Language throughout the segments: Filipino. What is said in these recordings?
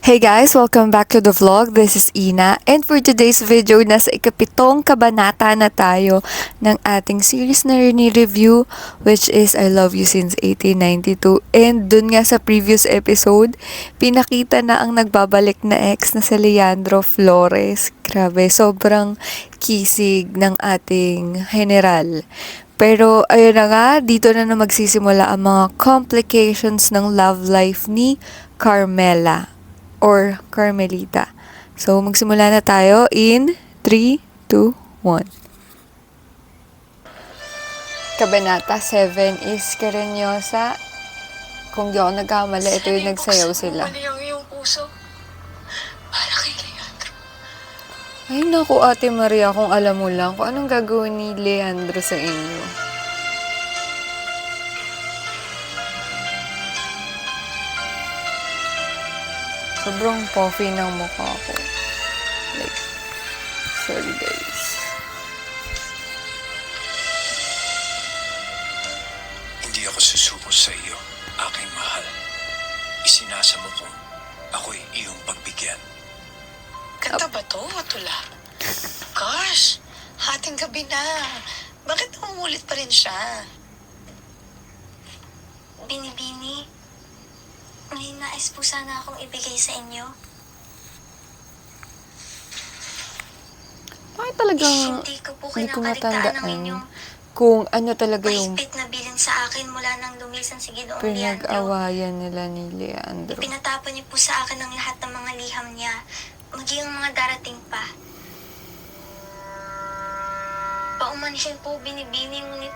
Hey guys! Welcome back to the vlog. This is Ina. And for today's video, nasa ikapitong kabanata na tayo ng ating series na review, which is I Love You Since 1892. And dun nga sa previous episode, pinakita na ang nagbabalik na ex na si Leandro Flores. Grabe, sobrang kisig ng ating general. Pero ayun na nga, dito na magsisimula ang mga complications ng love life ni Carmela or Carmelita. So, magsimula na tayo in 3, 2, 1. Kabanata 7 is Karenyosa. Kung di ako nagkamali, ito yung nagsayaw sila. Ano yung iyong puso? Para kay Leandro. Ay naku, Ate Maria, kung alam mo lang kung anong gagawin ni Leandro sa inyo. Sobrang puffy ng mukha ko. Like, sorry guys. Hindi ako susuko sa iyo, aking mahal. Isinasa mo kong ako'y iyong pagbigyan. Kanta ba to o tula? Gosh, hating gabi na. Bakit umulit pa rin siya? Binibini, may nais po sana akong ibigay sa inyo. Bakit talagang Hindi ko po hindi ko kinakaligtaan ng matandaan inyong kung ano talaga yung mahigpit na bilin sa akin mula nang lumisan si Ginoong Leandro. pinag-awayan nila ni Leandro. Pinatapon niyo po sa akin ang lahat ng mga liham niya, maging ang mga darating pa. Paumanhin po, binibini, ngunit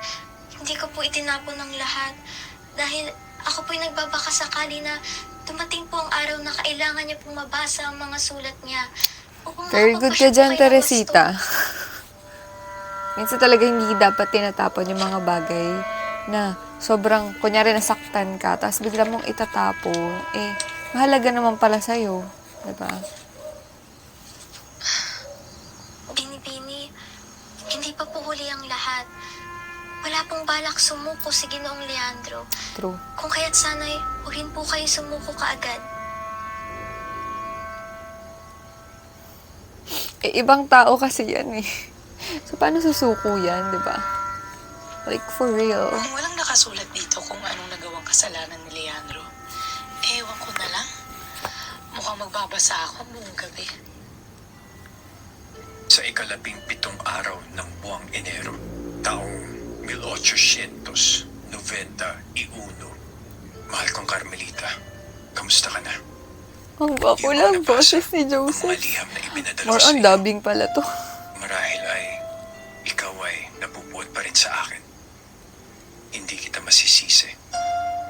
hindi ko po itinapon ng lahat. Dahil ako po'y nagbabakasakali na dumating po ang araw na kailangan niya pong mabasa ang mga sulat niya. Upang Very good ka makapagpasya po dyan, kayo ng Teresita. gusto. Minsan talaga hindi dapat tinatapon yung mga bagay na sobrang, kunyari nasaktan ka, tapos bigla mong itatapon, mahalaga naman pala sa'yo. Diba? Binibini, hindi pa po huli ang lahat. Wala pong balak sumuko si Ginoong Leandro. True. Kung kaya't sana'y huwag rin po kayo sumuko kaagad. Ibang tao kasi yan eh. So, paano susuko yan, di ba? Like, for real. Kung walang nakasulat dito kung anong nagawang kasalanan ni Leandro, ewan ko na lang. Mukhang magbabasa ako buong gabi. Sa ikalabing-pitong araw ng buwang Enero, taong 1891, mahal kong Carmelita, kamusta ka na? Ang gwapo Yung lang, nabasa, boses ni ang mga Joseph. liham na ibinadala More ko sa on iyo. dubbing pala to. Marahil ay ikaw ay nabubuot pa rin sa akin. Hindi kita masisisi.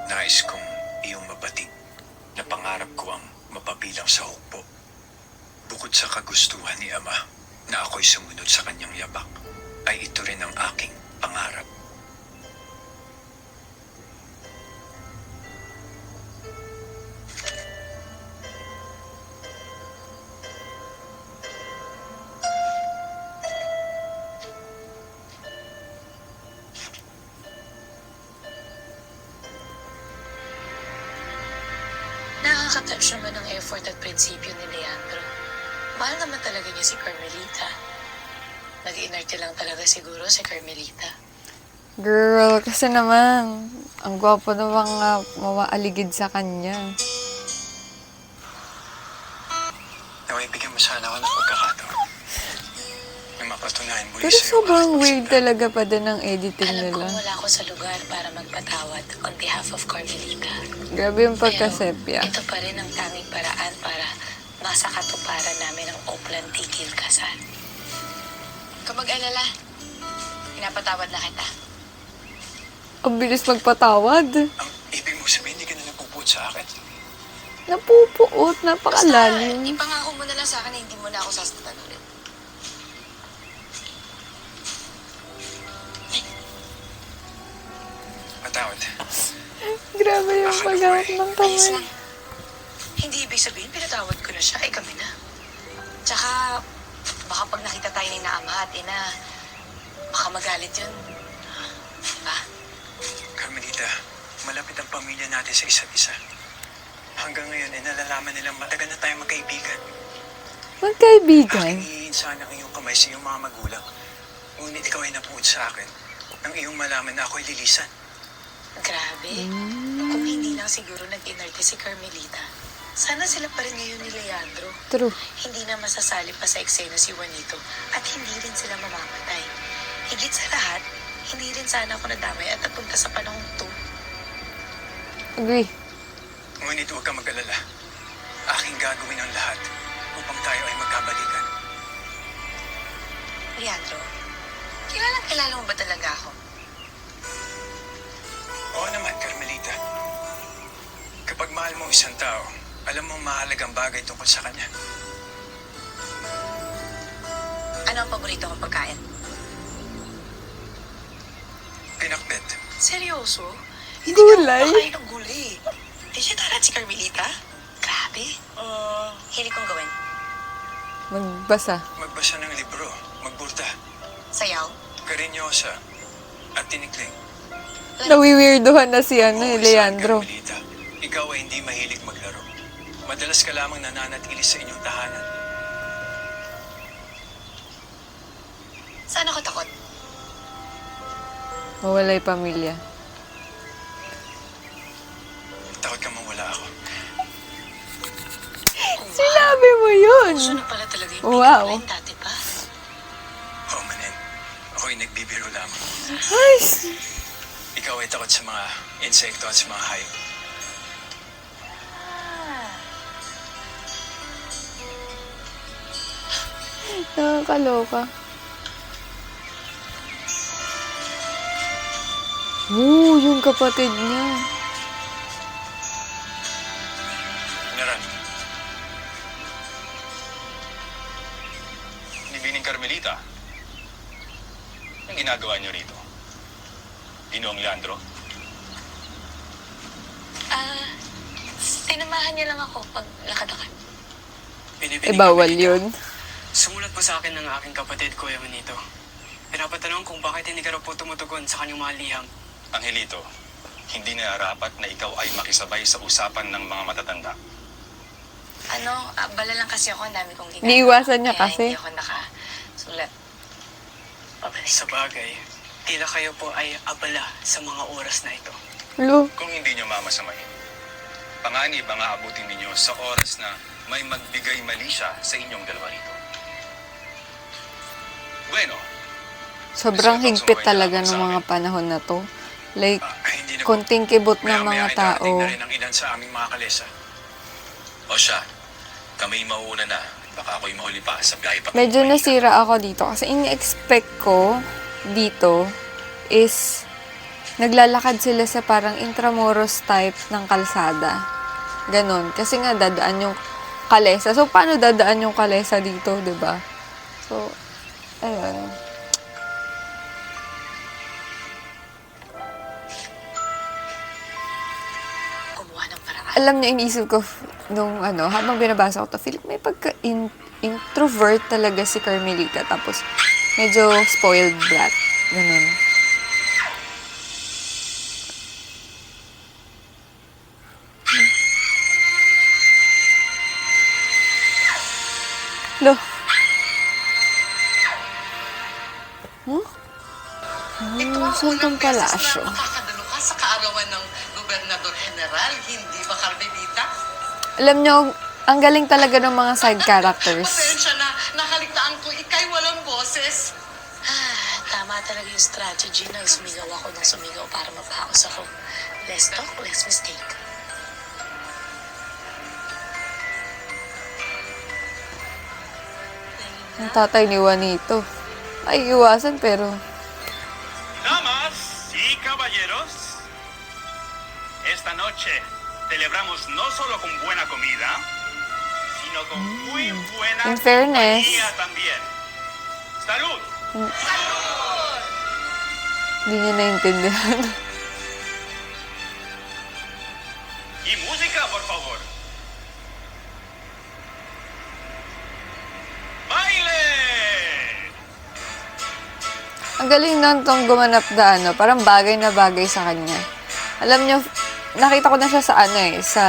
Nais kong iyong mabatid na pangarap ko ang mapabilang sa hukbo. Bukod sa kagustuhan ni Ama na ako'y sumunod sa kanyang yabak, ay ito rin ang aking pangarap. Nakaka-touch naman ang effort at prinsipyo ni Leandro. Mahal naman talaga niya si Carmelita. Nag-inarte lang talaga siguro si Carmelita. Girl, kasi naman, ang gwapo na mga mawaaligid sa kanya. Naway, bigyan mo sana ako ng pagkakataon. Na mapatunayan mo Pero sobrang weird talaga pa din ang editing Alam nila. kong wala ako sa lugar para magpatawad on behalf of Carmelita. Grabe yung Pero pagkasepya. ito pa rin ang tanging paraan para masakatuparan namin ang Oakland Tigil Kasal. Kung mag-alala, pinapatawad na kita. Ang bilis magpatawad. Ang ibig mo sabihin, hindi ka na napupuot sa akin. Napupuot, Basta, napakalalim. ipangako mo na lang sa akin na hindi mo na ako sasaktan ulit. Matawad. Grabe yung paghawak ng Ayos kamay. lang. Hindi ibig sabihin, pinatawad ko na siya, kami na. Tsaka, baka pag nakita tayo ni na ama at ina, baka magalit yun. Diba? Carmelita, malapit ang pamilya natin sa isa't isa. Hanggang ngayon, nalalaman nilang matagal na tayo magkaibigan. Magkaibigan? Aking iinsan ang iyong kamay sa iyong mga magulang. Ngunit ikaw ay napuod sa akin nang iyong malaman na ako'y lilisan. Grabe. Kung hindi lang siguro nag-inarte si Carmelita, sana sila pa rin ngayon ni Leandro. True. Hindi na masasali pa sa eksena si Juanito at hindi rin sila mamamatay. Higit sa lahat, hindi rin sana ako nadamay at napunta sa panahong to. Agree. Ngunit huwag kang mag-alala. Aking gagawin ang lahat upang tayo ay magkabalikan. Leandro, kilala mo ba talaga ako? Oo naman, Carmelita. Kapag mahal mo isang tao, alam mong mahalagang bagay tungkol sa kanya. Ano ang paborito kong pagkain? Pinakbet. Seryoso? Gulay? Hindi ka ng gulay. Vegetarian si Carmelita? Grabe. Hilig kong gawin. Magbasa. Magbasa ng libro, magburta, Sayaw? karinyosa, at tinikling. Nawiwirduhan na si Oo, saan, Leandro. Carmelita? Ikaw ay hindi mahilig maglaro. Madalas ka lamang nananatili sa inyong tahanan. Saan ako takot? Mawalay pamilya. Takot ka mawala ako. Sinabi mo yun! Puso na pala talaga yung Wow. pinakain dati pa. Oo, manin. Ako'y nagbibiro lamang. Ay! Ikaw ay takot sa mga insekto at sa mga hayop. Nakakaloka. Oo, yung kapatid niya. Naran. Nibining Carmelita. Ang ginagawa niyo rito? Ginoong Leandro? Sinamahan niya lang ako pag lakad-lakad. Eh, bawal yun. Sumulat po sa akin ng aking kapatid, Kuya Juanito. Pinapatanong kung bakit hindi ka raw po tumutugon sa kanyang mga liham. Angelito, hindi nararapat na ikaw ay makisabay sa usapan ng mga matatanda. Bala lang kasi ako, ang dami kong ginagawa. Iniiwasan niya Kaya kasi. hindi ako nakasulat. Pabalik. Sa bagay, tila kayo po ay abala sa mga oras na ito. Lo, Kung hindi nyo mamasamayin, panganib ang aabutin ninyo sa oras na may magbigay mali siya sa inyong dalawa rito. Bueno, sobrang higpit talaga ng mga panahon na to. Like, Hindi na po. konting kibot ng Maya-maya mga ay tao. darating na rin ang ilan sa aming mga kalesa. o siya, kami mauuna na. Baka ako'y mahuli pa sa biyahe pa. Medyo nasira ako dito kasi ini-expect ko dito is naglalakad sila sa parang intramuros type ng kalsada. Ganon. Kasi nga dadaan yung kalesa. So, paano dadaan yung kalesa dito, 'di ba? So, ayun. Kumuha ng paraan. Alam niyo, iniisip ko nung habang binabasa ko to, Philip, may pagka-introvert talaga si Carmelita. Tapos, medyo spoiled brat. Ganon. Lo. Huh? Saan tong palasyo? Makakadalo ka sa kaarawan ng Gobernador General, hindi ba, Carmelita? Alam nyo, ang galing talaga ng mga side characters. Pasensya na, nakaligtaan ko, ikay walang boses. Tama talaga yung strategy na sumigaw ako ng sumigaw para mapahaos ako. Less talk, less mistake. Ang tatay ni Juanito. Ay, iwasan pero... Damas y caballeros, esta noche celebramos no solo con buena comida, sino con muy buena In fairness. compañía también. ¡Salud! Hindi niya naintindihan. Y música, por favor. ¡Baile! Ang galing nun tong gumanap na parang bagay na bagay sa kanya. Alam nyo, nakita ko na siya sa sa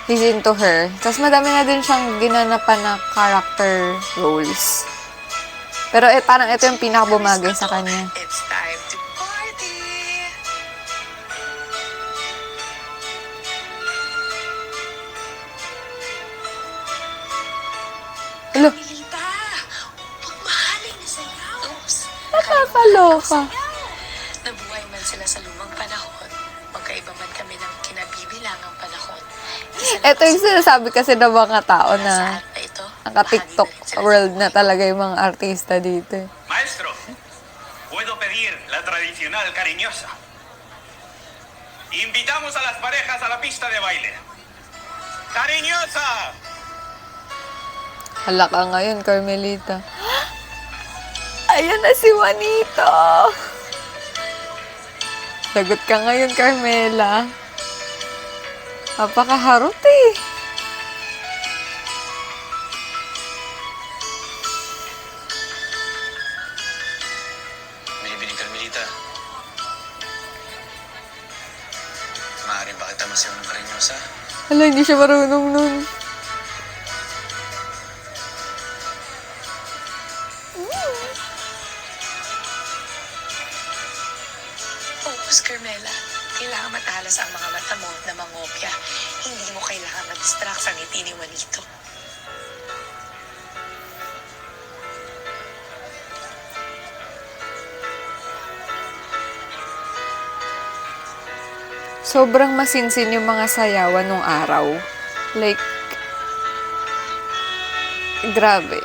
he's into her. Tapos madami na din siyang ginanapan na character roles. Pero parang ito yung pinakabumagay sa kanya. It's time to party! Alo, Milita! Pagmahaling na sayaw! Oops! nakakaloka. Nabuhay man sila sa lumang panahon, magkaiba man kami ng kinabibilangang panahon. Ito yung sinasabi kasi ng mga tao na Sa ito, naka-TikTok bahagi na rin sila world sa na talaga yung mga artista dito. Maestro, puedo pedir la tradicional cariñosa. Invitamos a las parejas a la pista de baile. ¡Cariñosa! Hala ka ngayon, Carmelita. Ayan na si Juanito. Lagot ka ngayon, Carmela. Napakaharot eh. Binibini Carmelita. Maaari ba kita masiyaw ng karinyosa? Hala, hindi siya marunong nun. Focus, Carmela. Kailangan matalas ang mga mata mo na mangopya. Hindi mo kailangan ma-distract sa ngiti ni Juanito. Sobrang masinsin yung mga sayawan nung araw. Like, grabe.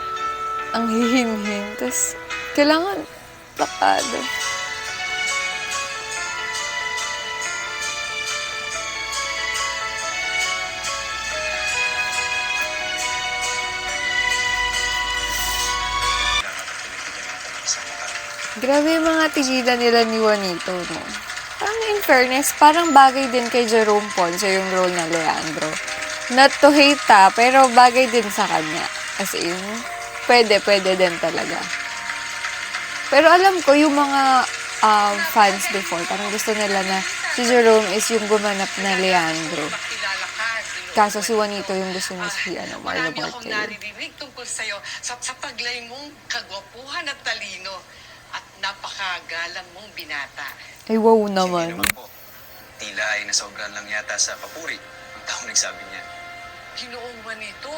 Ang hihinhin. Tapos, kailangan plakado. Grabe yung mga tigilan nila ni Juanito, no? Parang in fairness, parang bagay din kay Jerome Ponce yung role na Leandro. Not to hate pero bagay din sa kanya. As in, pwede din talaga. Pero alam ko, yung mga fans before, parang gusto nila na si Jerome is yung gumanap na Leandro. Makilala ka, Kaso si Juanito yung gusto niya si Marlo Marami akong Martel. naririnig tungkol sa'yo sa paglay mong kagwapuhan at talino at napakagalang mong binata. Ay, wow Hindi naman. naman po. Tila ay nasobran lang yata sa papuri. Ang taong nagsabi niya. Ginoong Juanito,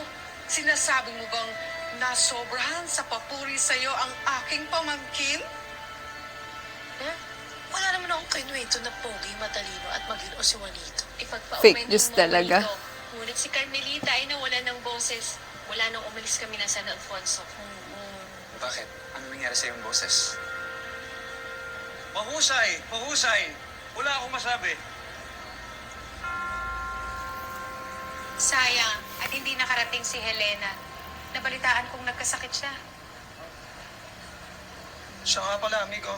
sinasabi mo bang nasobrahan sa papuri sa'yo ang aking pamangkin? Wala naman akong kinuwento na pogi, matalino at magino si Juanito. Fake news talaga. Ngunit si Carmelita ay nawalan ng boses. Wala nang umalis kami ng San Alfonso. Bakit? Ano nangyari sa iyong boses? Mahusay! Mahusay! Wala akong masabi. Sayang, at hindi nakarating si Helena. Nabalitaan kong nagkasakit siya. Siya nga pala, amiga.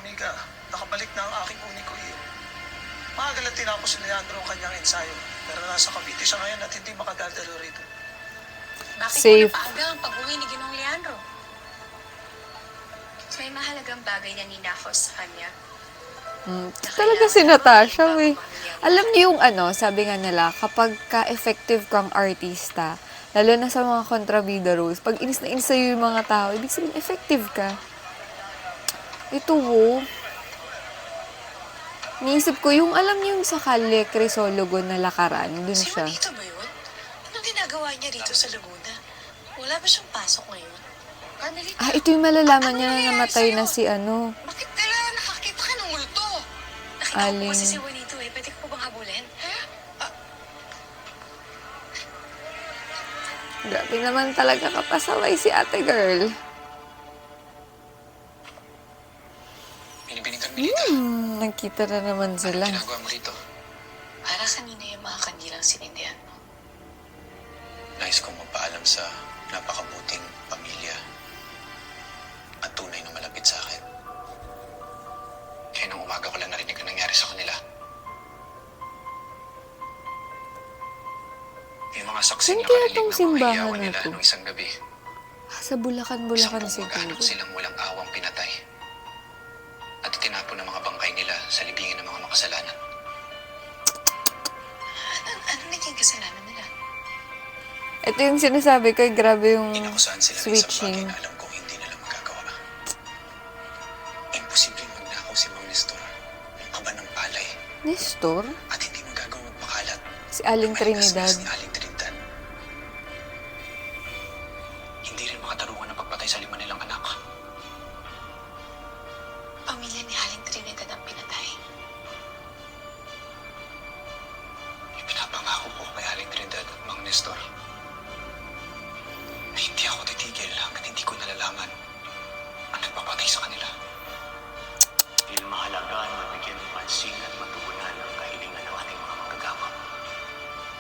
Nakabalik na ang aking uniko iyo. Maagal na tinapos si Leandro ang kanyang ensayo. Pero nasa Cavite siya ngayon at hindi makadadalo rito. Bakit Safe. mo napaaga ang pag-uwi ni Ginong Leandro? May mahalagang bagay na ninakaw sa kanya. Talaga si Natasha, eh. Alam niyo yung sabi nga nila, kapag ka-effective kang artista, lalo na sa mga kontrabida roles, pag inis na inis sa'yo yung mga tao, ibig sabihin, effective ka. Ito, niisip ko, yung alam niyo yung sa Calle Crisologo na lakaran, dun Si siya. Juanito ba yun? Anong ginagawa niya dito sa Laguna? Wala ba siyang pasok ngayon? Carmelita, Ito yung malalaman niya na nangyari namatay na sa'yo? si bakit kailangan nakakita ka ng multo? Nakita ko Aling- po kasi si Juanito eh. Pwede ko po bang habulin? Grabe naman talaga kapasaway si ate girl. Binibini Carmelita. Nagkita na naman sila. Anong ginagawa mo rito? Para kanina yung mga kandilang sinindihan mo. Nais kong magpaalam sa napakabuting pamilya at tunay na malapit sa akin. Kaya nung umaga ko lang narinig ang nangyari sa kanila. Yung mga saksi Saan niya kaya karinig tong ng mga simbahan iyawan na nila to? nung isang gabi. Sa Bulacan Isang siguro. mag-anak silang walang awang pinatay. At tinapon ang mga bangkay nila sa libingan ng mga makasalanan. Anong naging kasalanan nila? Ito yung sinasabi ko, grabe yung Inakusahan sila ng isang bagay switching. na alam kong hindi nila magagawa. Imposibleng magnakaw si Mang Nestor ng kaba ng palay Nestor? at hindi magagawa magpakalat. Si Aling Trinidad. Ni Aling Trinidad. Hindi rin makatarungan ng pagpatay sa 5 nilang anak. Pamilya ni Aling Trinidad ang pinatay. Ipinapangako ko kay Aling Trinidad at Mang Nestor na hindi ako titigil hanggat hindi ko nalalaman ang nagpapatay sa kanila. Hindi mahalaga na mabigyan ng pansin at matugunan ang kahilingan ng ating mga manggagawa.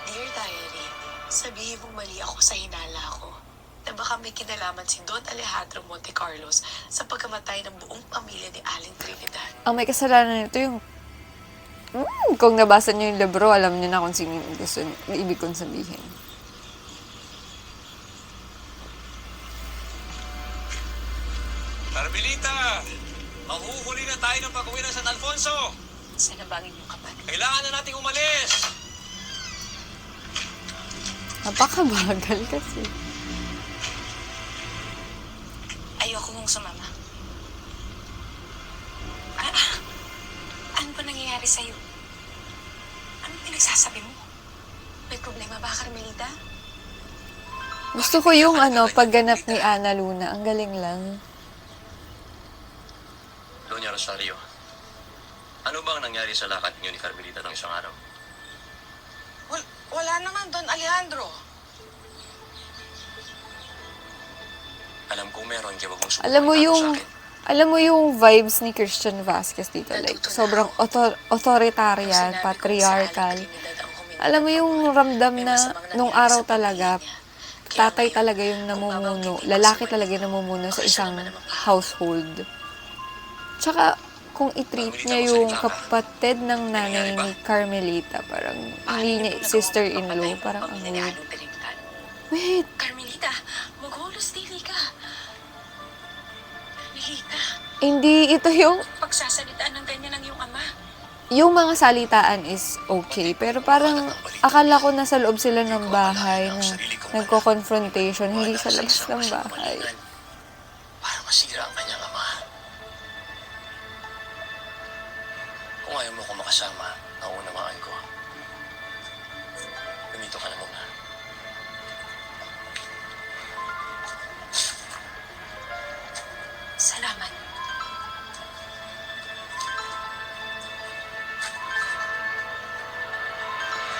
Dear Diary, sabihin mong mali ako sa hinala ko na baka may kinalaman si Don Alejandro Montecarlos sa pagkamatay ng buong pamilya ni Aling Trinidad. Ang may kasalanan nito yung kung nabasa niyo yung libro, alam niyo na kung sino yung gusto, ibig kong sabihin. Carmelita! Mahuhuli na tayo ng pag-uwi ng San Alfonso! Sana bangin yung kapatid. Kailangan na nating umalis! Napakabagal kasi. Ayoko mong sumama. Ano ba nangyayari sa'yo? Anong pinagsasabi mo? May problema ba, Carmelita? Gusto ko yung pagganap ni Ana Luna. Ang galing lang. Doña Rosario, ano bang nangyari sa lakad niyo ni Carmelita ng isang araw? Wala naman, Don Alejandro. Alam kong meron, kaya wag mong subukan Alam mo itago yung sa akin. alam mo yung vibes ni Christian Vasquez dito, like sobrang authoritarian, patriarchal. Alam mo yung ramdam na nung araw talaga, tatay talaga yung namumuno, lalaki talaga yung namumuno sa isang household. Tsaka, kung i-treat niya yung kapatid ng nanay ni Carmelita, parang hindi niya sister-in-law, parang ang weird. Wait, Carmelita, maghulos dili ka. Carmelita, hindi ito yung pagsasalitaan ng ganyan ng iyong ama. yung mga salitaan is okay, pero parang akala ko nasa loob sila ng bahay na nagko-confrontation, hindi sa labas ng bahay. Para masira ang kanyang ama. Kung ayaw mo ko makasama, naunawaan ko. Lumito ka na muna. Salamat.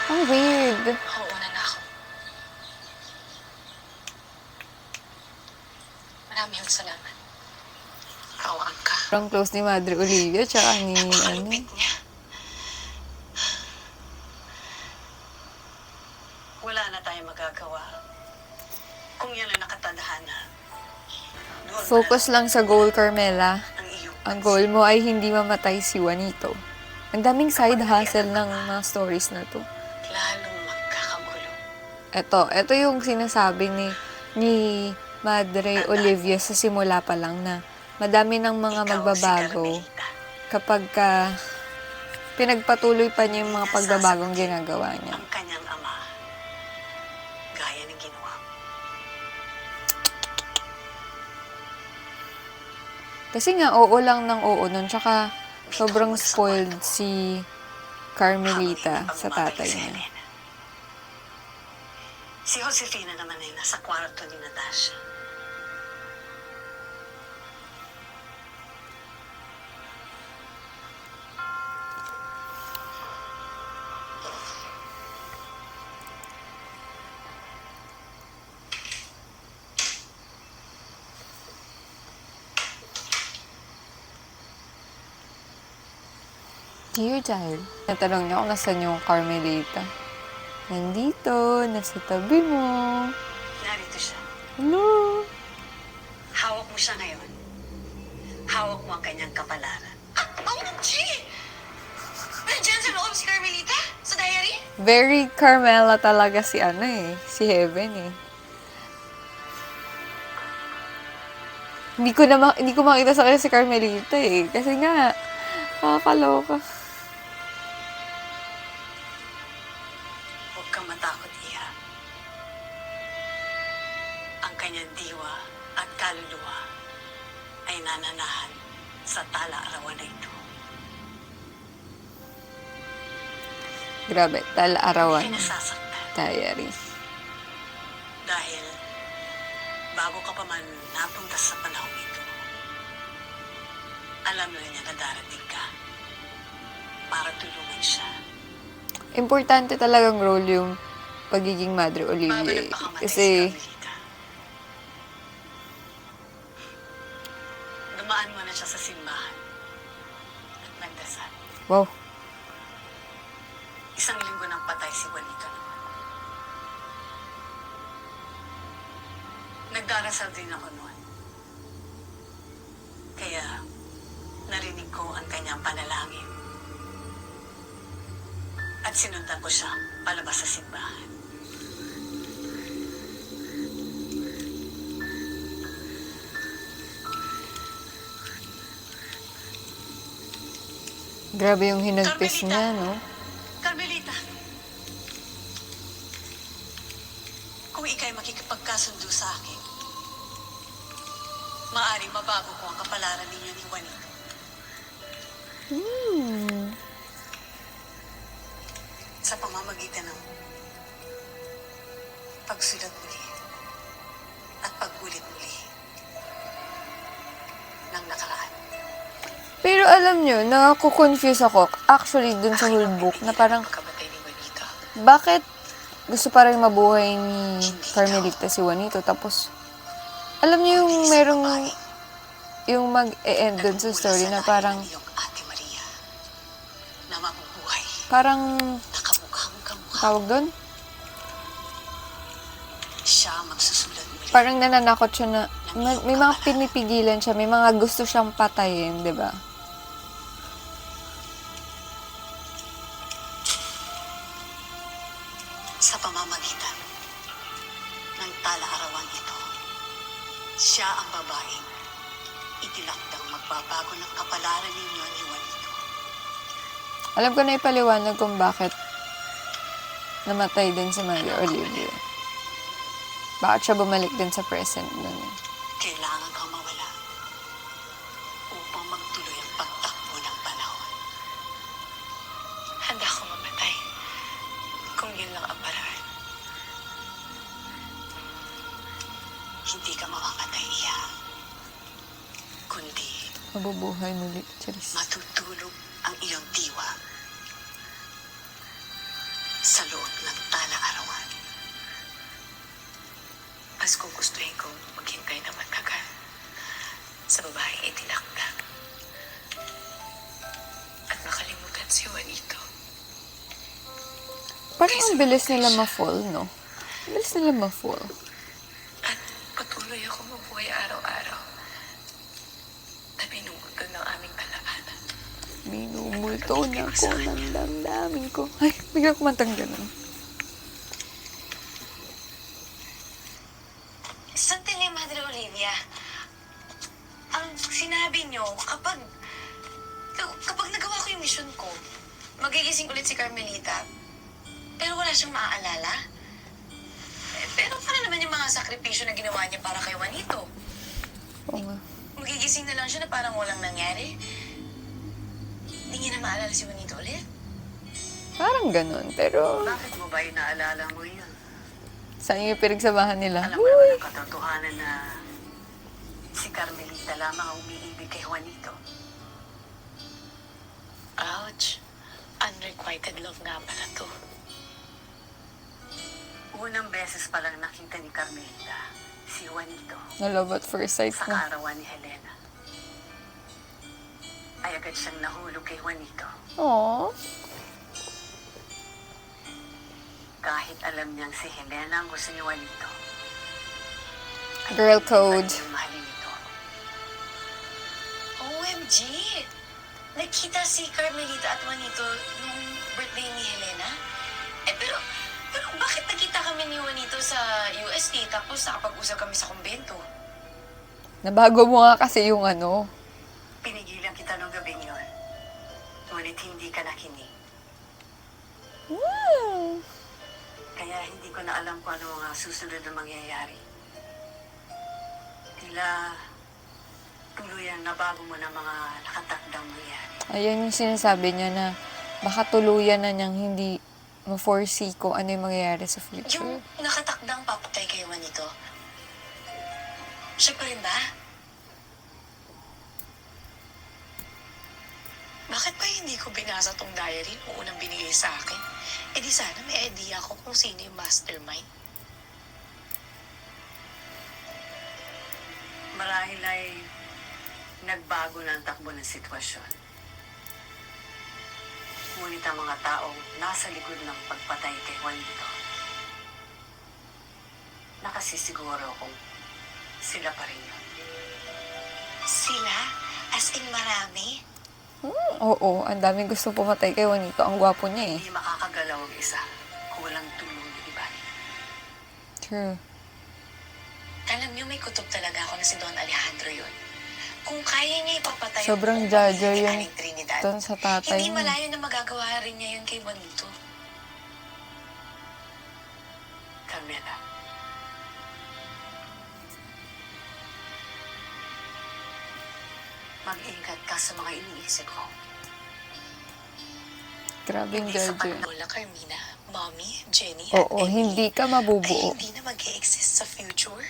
Ang weird. Mauuna na ako. Maraming salamat. Kawaan ka. Parang close ni Madre Olivia, tsaka ni, Napakalupit niya. Wala na tayong magagawa. Kung yan ang nakatadhana. focus lang sa goal, Carmela. Ang iyong Ang goal mo ay hindi mamatay si Juanito. Ang daming side hustle ng mga stories na to. Lalong magkakagulo. Ito yung sinasabi ni Madre Olivia sa simula pa lang na madami ng mga magbabago kapag pinagpatuloy pa niya yung mga pagbabagong ginagawa niya. ang kanyang ama. Gaya ng ginawa mo. Kasi nga, oo lang ng oo nun. Tsaka, sobrang spoiled si Carmelita sa tatay niya. Si Josefina naman ay nasa kwarto ni Natasha. Dear child, natanong niya kung nasan yung Carmelita. Nandito, nasa tabi mo. Narito siya. Hello? Hawak mo siya ngayon. Hawak mo ang kanyang kapalaran. OMG! Nandiyan sa loob si Carmelita? Sa diary? Very Carmela talaga si si Heaven eh. Hindi ko makita sa kanya si Carmelita eh. Kasi nga, nakakaloka. Huwag kang matakot, Iha. kanyang diwa at kaluluwa ay nananahan sa tala-arawan na ito. Grabe, Tala-Arawan Hindi ka nasasaktan Diary. dahil bago ka pa man napunta sa panahon ito, alam na niya na darating ka para tulungan siya. Importante talagang role yung pagiging Madre Olivia. Bago nagpakamatay Kasi, si Carmelita, dumaan mo na siya sa simbahan at nagdasal. wow, 1 linggo nang patay si Juanito naman. Nagdarasal din ako noon. Kaya narinig ko ang kanyang panalangin. At sinundan ko siya palabas sa simbahan. grabe yung hinagpis Carmelita! niya, no? Carmelita! Kung ikay makikipagkasundo sa akin, maaaring mabago ko ang kapalaran ninyo ni Juanito. Sa pamamagitan ng pagsulat muli at paggulit muli ng nakaraan. Pero alam nyo, nakukonfuse ako actually dun sa whole book na parang Pagkamatay ni Juanito, bakit gusto parang mabuhay ni Carmelita si Juanito tapos alam niyo yung merong yung mag-e-end dun sa story na parang yung Ate Maria na mabubuhay parang na kamukhang kamukha. tawag dun? Siya magsusulat muli. Parang nananakot siya na may mga pinipigilan siya, may mga gusto siyang patayin, di ba? Sa pamamagitan ng tala-arawan ito, siya ang babaeng itinakdang magbabago ng kapalaran ninyo ni Juanito. Alam ko na ipaliwanag kung bakit namatay din si Maria Olivia. Bakit siya bumalik din sa present nun eh. Kailangan kang mawala upang magtuloy ang pagtakbo ng panahon. Handa akong mamatay kung yun lang ang paraan. Hindi ka mamamatay, Iya. Kundi Mabubuhay muli. Charis. matutulog ang iyong diwa sa loob ng tala-arawan. Mas gugustuhin kong maghintay na matagal sa babaeng itinakda at makalimutan si Juanito. Parang ang bilis nila ma-fall, no? Ang bilis nila ma-fall. At patuloy ako mabuhay araw-araw na binubulto ng aming kalaanan. Minumulto na ko ng damdamin ko. Ay, bigla kumantang ganun. Sandali, Madre Olivia. Ang sinabi niyo, kapag nagawa ko yung mission ko, magigising ulit si Carmelita, pero wala siyang maaalala. Pero paano naman yung mga sakripisyo na ginawa niya para kay Juanito? Oo nga. Magigising na lang siya na parang walang nangyari. Hindi niya na maalala si Juanito ulit. Parang ganun, pero Bakit mo ba inaalala mo yun? saan yung pinagsamahan nila? Alam mo naman ang katotohanan na si Carmelita lamang ang umiibig kay Juanito. Ouch. Unrequited love nga pala to. Unang beses pa lang nakita ni Carmelita si Juanito Na love at first sight sa na. kaarawan ni Helena. Ay agad siyang nahulog kay Juanito. Aww. Kahit alam niyang si Helena ang gusto ni Juanito. ay Girl hindi code. pa niya mahalin ito. OMG! Nakita si Carmelita at Juanito nung birthday ni Helena? Pero bakit nakita kami ni Juanito sa UST tapos nakapag-usap kami sa kumbento? Nabago mo nga kasi yung ano. Pinigilan kita nung gabing yun. Ngunit hindi ka nakinig. Kaya hindi ko na alam kung ano mga susunod na mangyayari. Marahil tuluyan na bago mo na mga nakatakdang mangyari. Ayan yung sinasabi niya na baka tuluyan na niyang hindi ma-foresee kung ano yung mangyayari sa future. Yung nakatakdang papatay kay Juanito, siya pa rin ba? Bakit pa hindi ko binasa tong diary nung unang binigay sa akin? Eh di sana may idea ako kung sino yung mastermind. Marahil ay nagbago na ang takbo ng sitwasyon. Ngunit ang mga taong nasa likod ng pagpatay kay Juanito, nakasisiguro kung sila pa rin yun. Sila? As in marami? Oo, ang daming gusto pumatay kay Juanito. Ang gwapo niya eh. Hindi makakagalaw ang isa kung walang tulong ng iba. True. Alam niyo, may kutob talaga ako na si Don Alejandro yun. Kung kaya niya ipapatay Sobrang buong jaja pamilya ni yung Aling Trinidad, doon sa tatay hindi niya. malayo na magagawa rin niya yun kay Juanito. Carmela, mag-ingat ka sa mga iniisip ko. Grabing Hindi sa Jojo. Lola Carmina, Mommy, Jenny, Oo, at Emily hindi ka ay mabubuo. hindi na mag-e-exist sa future.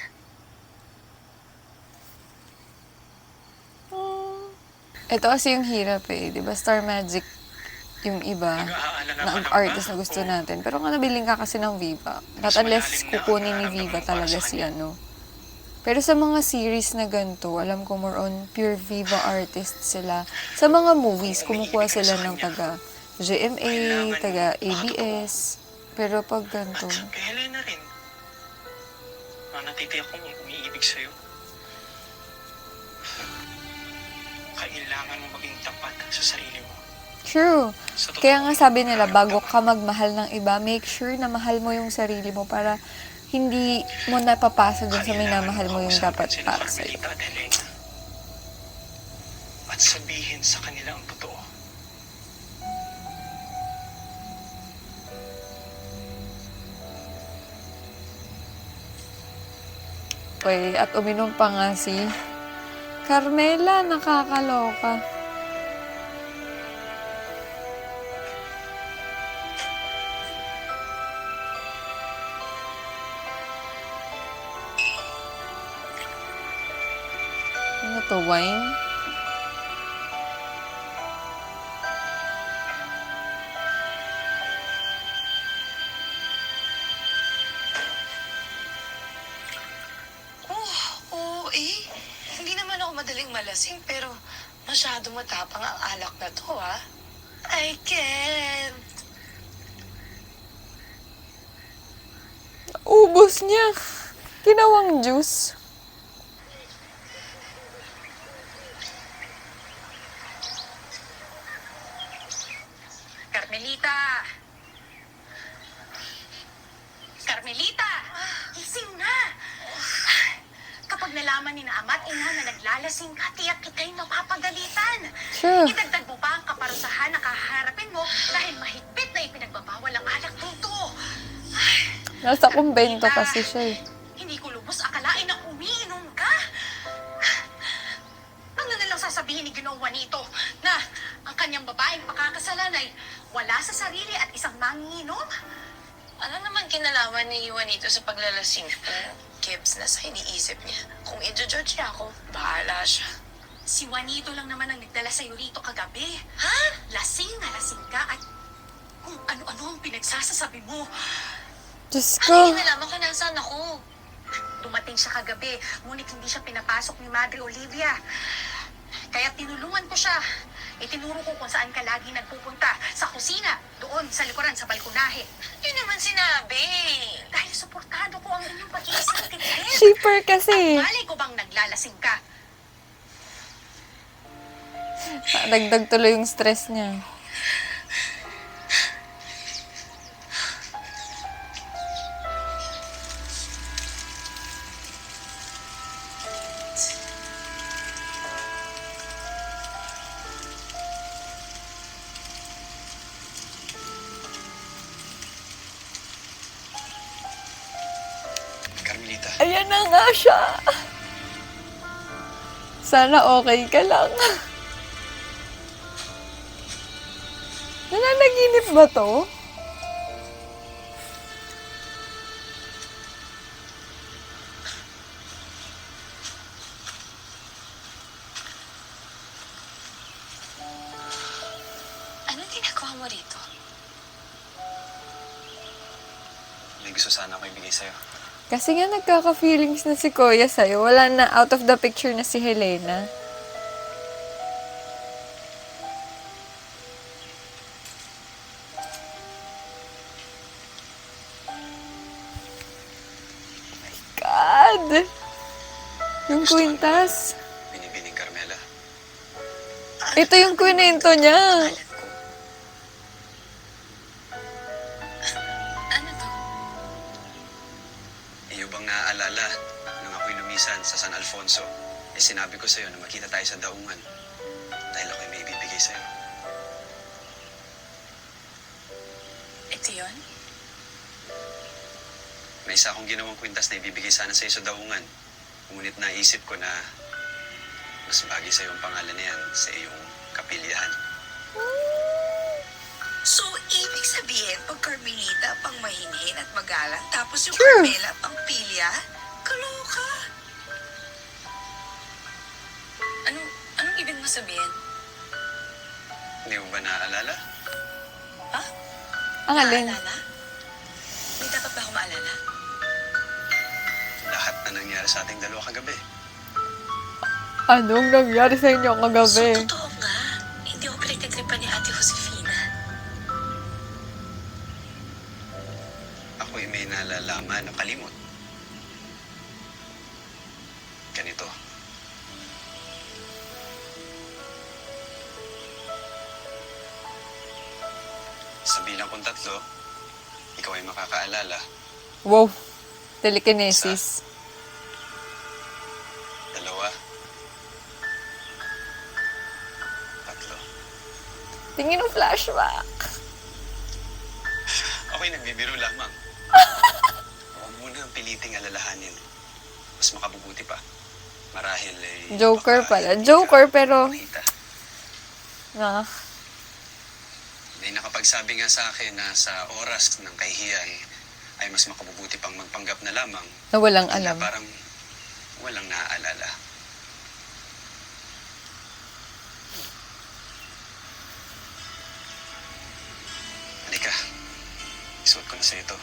Ito kasi yung hirap eh. Di ba Star Magic yung iba na artist na gusto natin. Pero nga nabiling ka kasi ng Viva. Not unless kukunin ni Viva talaga si ano. Pero sa mga series na ganito, alam ko more on pure Viva artists sila. Sa mga movies, kumukuha sila ng taga GMA, taga ABS. Pero pag ganito, Kay Helena rin. Natitiyak kong umiibig sa'yo. Kailangan mo maging tapat sa sarili mo. true. Sa totoo, Kaya nga sabi nila, bago ka magmahal ng iba, make sure na mahal mo yung sarili mo para hindi mo napapasa dun sa minamahal mo yung dapat sila para sa'yo. Carmelita at Helena. At sabihin sa kanila ang totoo. Okay, at uminom pa nga si Carmela, nakakaloka. Ano to, wine? Oo eh. Hindi naman ako madaling malasing, pero masyado matapang ang alak na to, ha? I can't. Ubos niya. Kinawang juice. Carmelita! Carmelita! Gising na! Kapag nalaman ni na ama at ina na naglalasing ka, tiyak kita'y mapapagalitan. Sure. Idagdag mo pa ang kaparusahan na kaharapin mo dahil mahigpit na ipinagbabawal ang alak dito. Nasa kumbento kasi siya eh. Hindi ko lubos akalain na umiinom ka. Ano na lang sasabihin ni Ginoong Juanito na ang kanyang babaeng pakakasalan ay wala sa sarili at isang manginginom? Ano naman kinalaman ni Juanito sa paglalasing ko? Gibbs na sa iniisip niya. Kung i-judge niya ako, bahala siya. Si Juanito lang naman ang nagdala sa'yo rito kagabi. Ha? Lasing na lasing ka at kung ano-ano ang pinagsasasabi mo. Diyos Ano ko. yung nalaman ka nasaan ako? Dumating siya kagabi, ngunit hindi siya pinapasok ni Madre Olivia. Kaya tinulungan ko siya. Itinuro ko kung saan ka lagi nagpupunta. Sa kusina, doon, sa likuran, sa balkonahe. Yun naman sinabi. Dahil suportado ko ang inyong pag-iisang tigil. Shipper kasi. Malay ko bang naglalasing ka? Dagdag tuloy yung stress niya. Carmelita, Ayan na nga siya. Sana okay ka lang. Nananaginip ba to? Anong ginagawa mo rito? May gusto sana ako ibigay sa'yo. Kasi nga nagkaka-feelings na si Kuya sa'yo. Wala na, out of the picture na si Helena. God! Yung kwintas. Binibining Carmela. Ito yung kwento niya. Ano to? Iyo bang naaalala nung ako'y lumisan sa San Alfonso? Sinabi ko sa'yo na makita tayo sa daungan. Dahil ako'y may ibibigay sa'yo. Ito yun? May isa akong ginawang kwintas na ibibigay sana sa'yo sa daungan. Ngunit naisip ko na mas bagay sa'yo ang pangalan na yan sa iyong kapilyahan. So, ibig sabihin, pag Carmelita, pang mahinhin at magalang, tapos yung True. Carmela, pang pilya? Kaloka! Anong ibig mo sabihin? Hindi mo ba naaalala? Ha? Ang alin? Maalala? May dapat ba ako maalala? Lahat na nangyari sa ating dalawa kagabi. Anong nangyari sa inyo kagabi? So, totoo nga. Hindi ako pinagtatripan ni Ate Josefina. Ako'y may nalalaman na kalimot. Ganito. Sa bilang kong 3, ikaw ay makakaalala. Wow. Telekinesis. 2, 3. Tingin ng flashback. Ako'y nagbibiro lamang. Huwag mo na ang piliting alalahanin. Mas makabubuti pa. Marahil ay... Joker baka pala. hindi Joker ka pero... makita. Na. May nakapagsabi nga sa akin na sa oras ng kahihiyan ay mas makabubuti pang magpanggap na lamang Na walang na alam. parang walang naaalala. Halika, isuot ko na sa ito.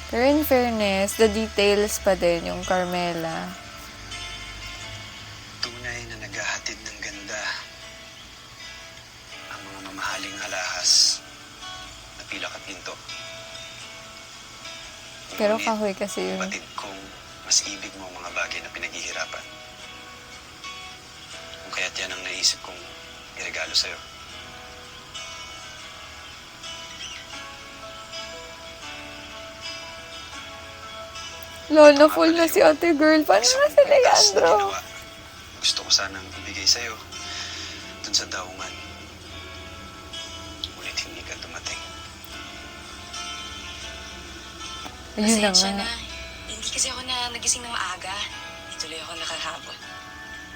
Pero in fairness, the details pa din yung Carmela. Tunay na naghahatid ng ganda ang mga mamahaling alahas na pilak at ginto. Pero Ngunit, kahoy kasi yun. batid kong mas ibig mo ang mga bagay na pinaghihirapan. Kung kaya't yan ang naisip kong iregalo sa'yo. Lolo, full na si ate girl. Paano Isang na si kwintas na Leandro? ginawa. Gusto ko sanang ibigay sa'yo dun sa daungan. Ngunit hindi ka dumating. Ayun na Pasensya nga. na. Hindi kasi ako na nagising ng maaga. Ituloy ako nakahabol.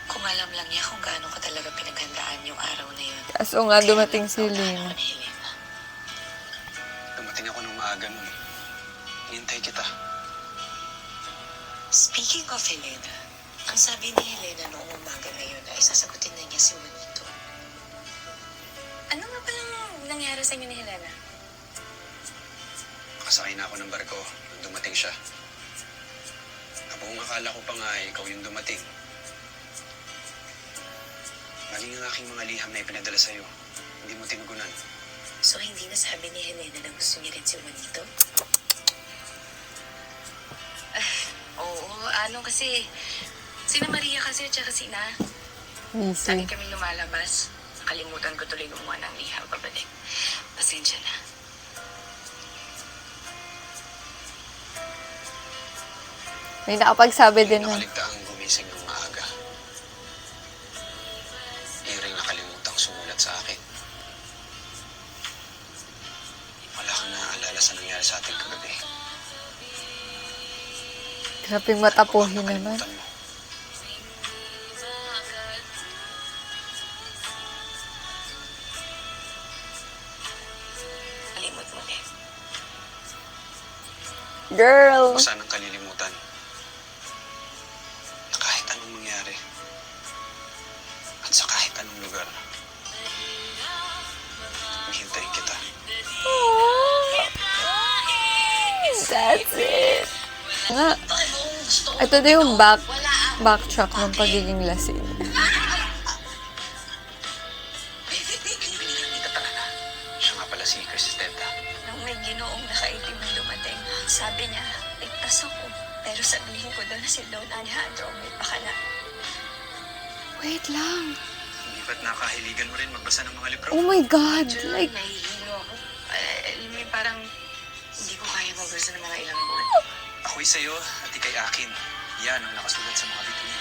Kung alam lang niya kung gaano ko talaga pinaghandaan yung araw na yun. Kaso nga Kaya dumating lang si naunahan Lena. ako ni Helena. Dumating ako ng maaga nun. Hintay kita. Speaking of Helena, ang sabi ni Helena noong umaga na yun ay sasagutin na niya si Juanito. Ano nga palang nangyari sa inyo ni Helena? Nakasakay na ako ng barko nung dumating siya. Kapag akala ko pa nga ikaw yung dumating. Mali ang aking mga liham na ipinadala sa'yo. Hindi mo tinugunan. So hindi na sabi ni Helena na gusto niya rin si Juanito? Oo, kasi sina Maria kasi at saka sina. Lagi Easy. kami lumalabas. Nakalimutan ko tuloy gumawa ng liham pabalik. Pasensya na. May nakapagsabi din na. Nakaligtaang gumising ng maaga. Di rin nakalimutang sumulat sa akin. sa nangyari sa ating kagabi. Grabing matapuhin naman. Kalimutan mo. Kalimot mo din. Girl! Huwag sanang kalilimutan na kahit anong mangyari at sa kahit anong lugar, hihintayin kita. That's it. Nga. Ito na yung backtrack ng pagiging lasing. Kita talaga. Siya nga pala si Crisisteta. Nung may ginoong nakaitim na dumating, sabi niya, ligtas ako. Pero sabihin ko doon na si Don Alejandro may pakala. Wait lang. Hindi ba't nakahiligan mo rin magbasa ng mga libro? Oh my God! Like, Nahihilo ako. Alam mo yung parang hindi ko kaya magbasa ng mga ilang buwan. Ako'y sa'yo at ikay akin. Yan ang nakasulat sa mga bituin.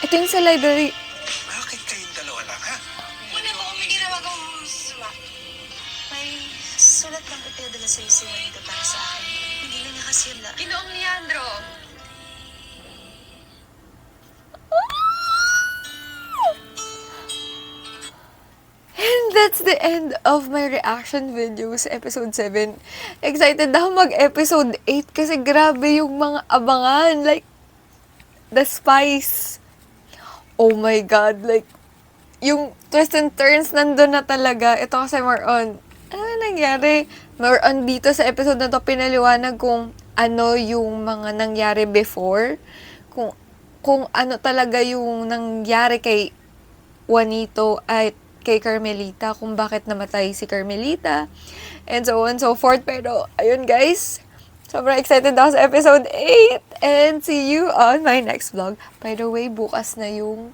ito yung sa library. Bakit kayong dalawa lang, ha? Wala ba kung may ginawa kong masama? May sulat lang ipinadala sa'yo si Juanito para sa akin. Hindi na niya kasi yun na. Ginoong Leandro! And that's the end of my reaction video sa episode 7. Excited na ako mag-episode 8 kasi grabe yung mga abangan. Like, the spice. Oh my God. Like, yung twists and turns nandun na talaga. Ito kasi more on, ano nangyari? More on dito sa episode na to, pinaliwanag kung ano yung mga nangyari before. Kung ano talaga yung nangyari kay Juanito at kay Carmelita, kung bakit namatay si Carmelita, and so on and so forth. Pero, ayun guys, sobrang excited ako sa episode 8, and see you on my next vlog. By the way, bukas na yung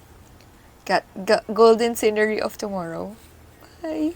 Golden Scenery of Tomorrow. Bye!